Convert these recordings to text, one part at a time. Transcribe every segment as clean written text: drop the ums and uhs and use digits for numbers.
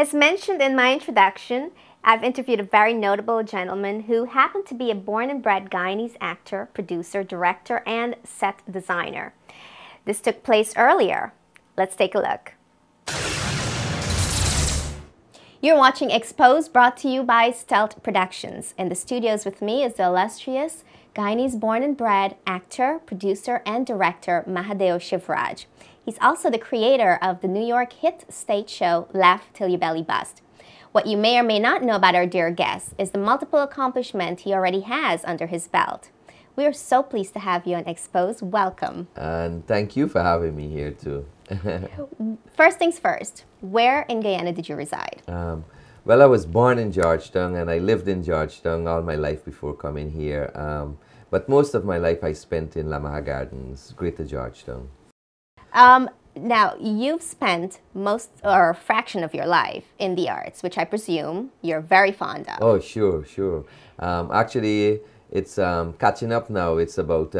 As mentioned in my introduction, I've interviewed a very notable gentleman who happened to be a born and bred Guyanese actor, producer, director, and set designer. This took place earlier. Let's take a look. You're watching Xposed, brought to you by Stealth Productions. In the studios with me is the illustrious Guyanese born and bred actor, producer, and director Mahadeo Shivraj. He's also the creator of the New York hit stage show Laugh Till Your Belly Bust. What you may or may not know about our dear guest is the multiple accomplishment he already has under his belt. We are so pleased to have you on Xposed. Welcome. And thank you for having me here too. First things first, where in Guyana did you reside? Well, I was born in Georgetown and I lived in Georgetown all my life before coming here. But most of my life I spent in Lamaha Gardens, Greater Georgetown. Now, you've spent most or a fraction of your life in the arts, which I presume you're very fond of. Oh, sure, sure. Actually, it's catching up now. It's about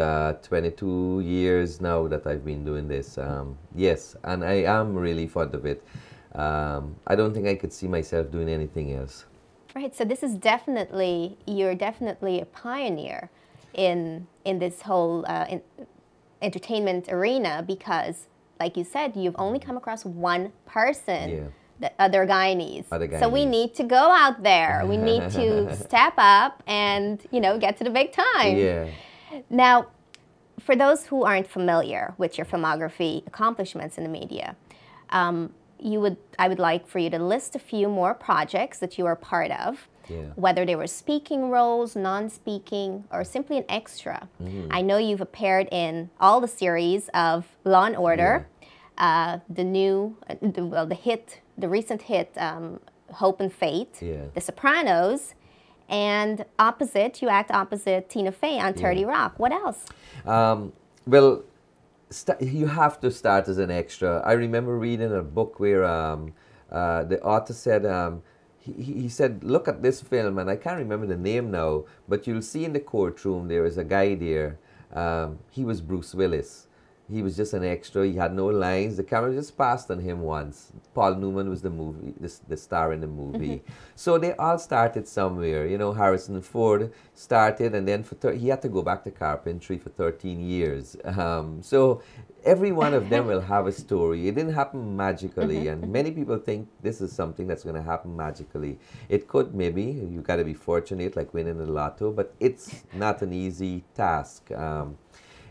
22 years now that I've been doing this. Yes, and I am really fond of it. I don't think I could see myself doing anything else. Right, so this is definitely, you're definitely a pioneer in this whole entertainment arena because, like you said, you've only come across one person, the other Guyanese. So we need to go out there. We need to step up and, you know, get to the big time. Yeah. Now, for those who aren't familiar with your filmography accomplishments in the media, I would like for you to list a few more projects that you are part of. Whether they were speaking roles, non-speaking, or simply an extra. I know you've appeared in all the series of Law and Order, the recent hit Hope and Fate, The Sopranos, and you act opposite Tina Fey on 30 Rock. What else? Well, you have to start as an extra. I remember reading a book where the author said, he said, look at this film, and I can't remember the name now, but you'll see in the courtroom there is a guy there. He was Bruce Willis. He was just an extra. He had no lines. The camera just passed on him once. Paul Newman was the star in the movie. So they all started somewhere. You know, Harrison Ford started, and then he had to go back to carpentry for 13 years. So every one of them will have a story. It didn't happen magically, and many people think this is something that's going to happen magically. It could, maybe. You got to be fortunate, like winning the lotto, but it's not an easy task.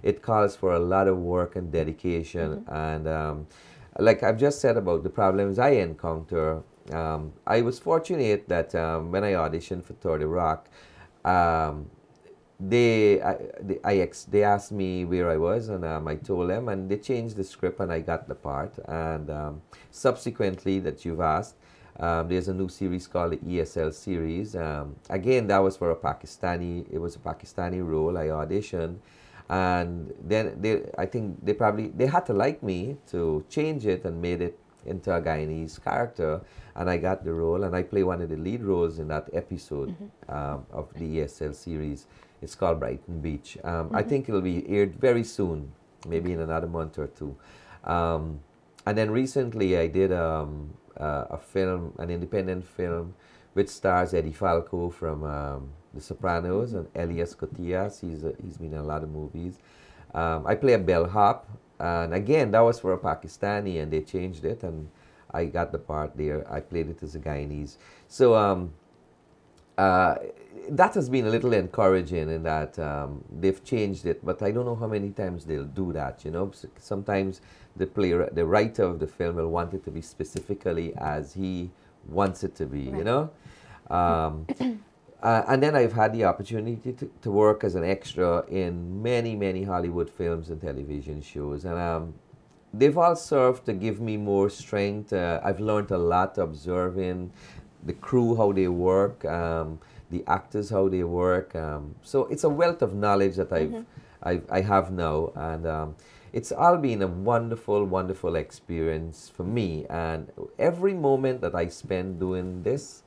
It calls for a lot of work and dedication, and like I've just said about the problems I encounter, I was fortunate that when I auditioned for 30 Rock, they asked me where I was, and I told them, and they changed the script, and I got the part. And subsequently, that you've asked, there's a new series called the ESL series. Again, that was for a Pakistani. It was a Pakistani role. I auditioned. And then I think they had to like me to change it and made it into a Guyanese character, and I got the role, and I play one of the lead roles in that episode of the ESL series. It's called Brighton Beach. I think it'll be aired very soon, maybe in another month or two. And then recently I did a film, an independent film, which stars Eddie Falco from The Sopranos, and Elias Koteas. He's been in a lot of movies. I play a bellhop, and again, that was for a Pakistani, and they changed it, and I got the part there. I played it as a Guyanese. So that has been a little encouraging in that they've changed it, but I don't know how many times they'll do that, you know. Sometimes the writer of the film will want it to be specifically as he wants it to be, you know. And then I've had the opportunity to work as an extra in many, many Hollywood films and television shows. And they've all served to give me more strength. I've learned a lot observing the crew, how they work, the actors, how they work. So it's a wealth of knowledge that I have now. And it's all been a wonderful, wonderful experience for me. And every moment that I spend doing this,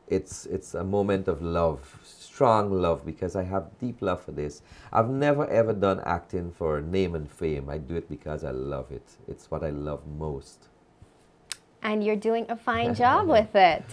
it's a moment of love, strong love, because I have deep love for this. I've never ever done acting for name and fame. I do it because I love it. It's what I love most. And you're doing a fine job with it.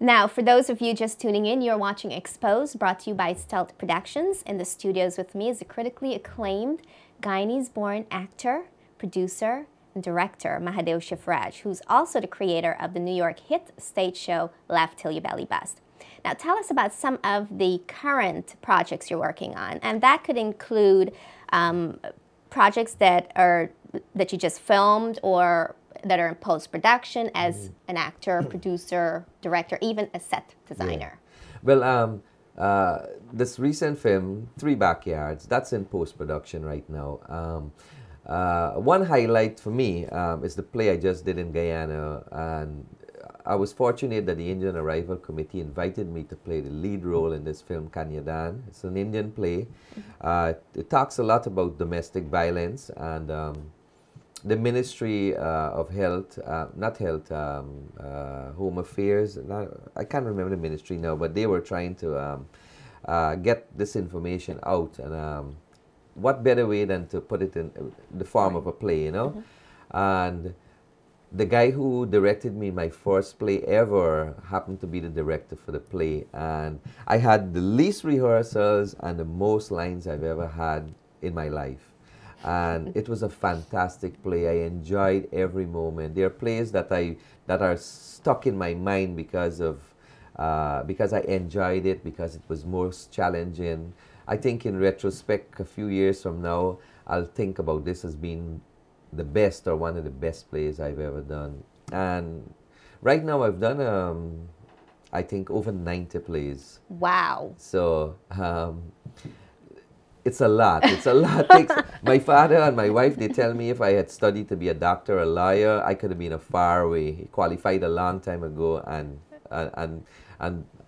Now, for those of you just tuning in, you're watching Xposed, brought to you by Stealth Productions. In the studios with me is the critically acclaimed Guyanese-born actor, producer, and director, Mahadeo Shivraj, who's also the creator of the New York hit stage show, Laugh Till Your Belly Bust. Now, tell us about some of the current projects you're working on, and that could include projects that you just filmed or that are in post-production as an actor, producer, director, even a set designer. Yeah. Well, this recent film, Three Backyards, that's in post-production right now. One highlight for me is the play I just did in Guyana, and I was fortunate that the Indian Arrival Committee invited me to play the lead role in this film, Kanyadan. It's an Indian play. It talks a lot about domestic violence, and the Ministry of Health, Home Affairs, I can't remember the ministry now, but they were trying to get this information out, and what better way than to put it in the form of a play, you know? And the guy who directed me my first play ever happened to be the director for the play, and I had the least rehearsals and the most lines I've ever had in my life. And it was a fantastic play. I enjoyed every moment. There are plays that are stuck in my mind because I enjoyed it, because it was most challenging. I think in retrospect, a few years from now, I'll think about this as being the best or one of the best plays I've ever done. And right now I've done, I think, over 90 plays. Wow. So it's a lot. It's a lot. My father and my wife, they tell me if I had studied to be a doctor or a lawyer, I could have been a far away, qualified a long time ago, and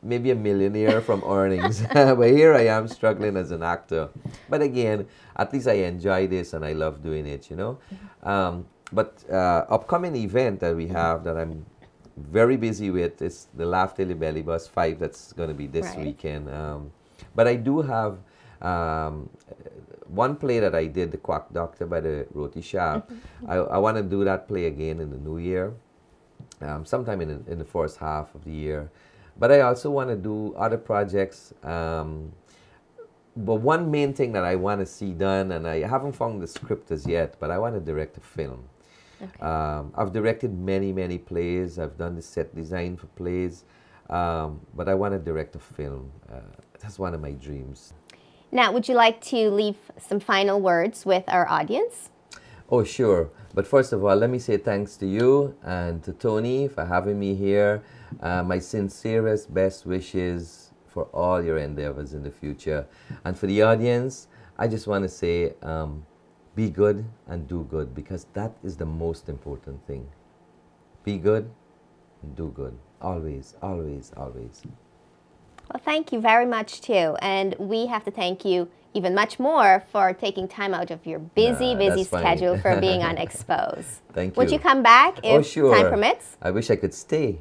maybe a millionaire from earnings. But here I am struggling as an actor. But again, at least I enjoy this and I love doing it, you know. But upcoming event that we have that I'm very busy with is the Laugh Till Your Belly Bust 5 that's going to be this weekend. But I do have one play that I did, The Quack Doctor by the Roti Shop. I want to do that play again in the new year, sometime in the first half of the year. But I also want to do other projects. But one main thing that I want to see done, and I haven't found the script as yet, but I want to direct a film. Okay. I've directed many, many plays. I've done the set design for plays. But I want to direct a film. That's one of my dreams. Now, would you like to leave some final words with our audience? Oh, sure. But first of all, let me say thanks to you and to Tony for having me here. My sincerest best wishes for all your endeavors in the future. And for the audience, I just want to say, be good and do good, because that is the most important thing. Be good and do good. Always, always, always. Well, thank you very much, too. And we have to thank you even much more for taking time out of your busy schedule for being on Xposed. Thank you. Would you come back if time permits? I wish I could stay.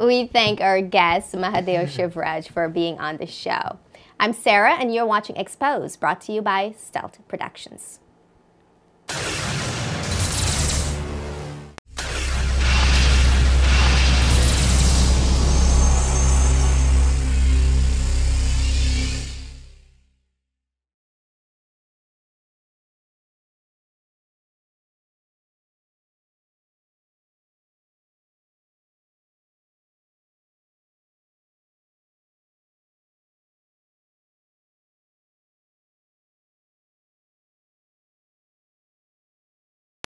We thank our guest, Mahadeo Shivraj, for being on the show. I'm Sarah, and you're watching Xposed, brought to you by Stealth Productions.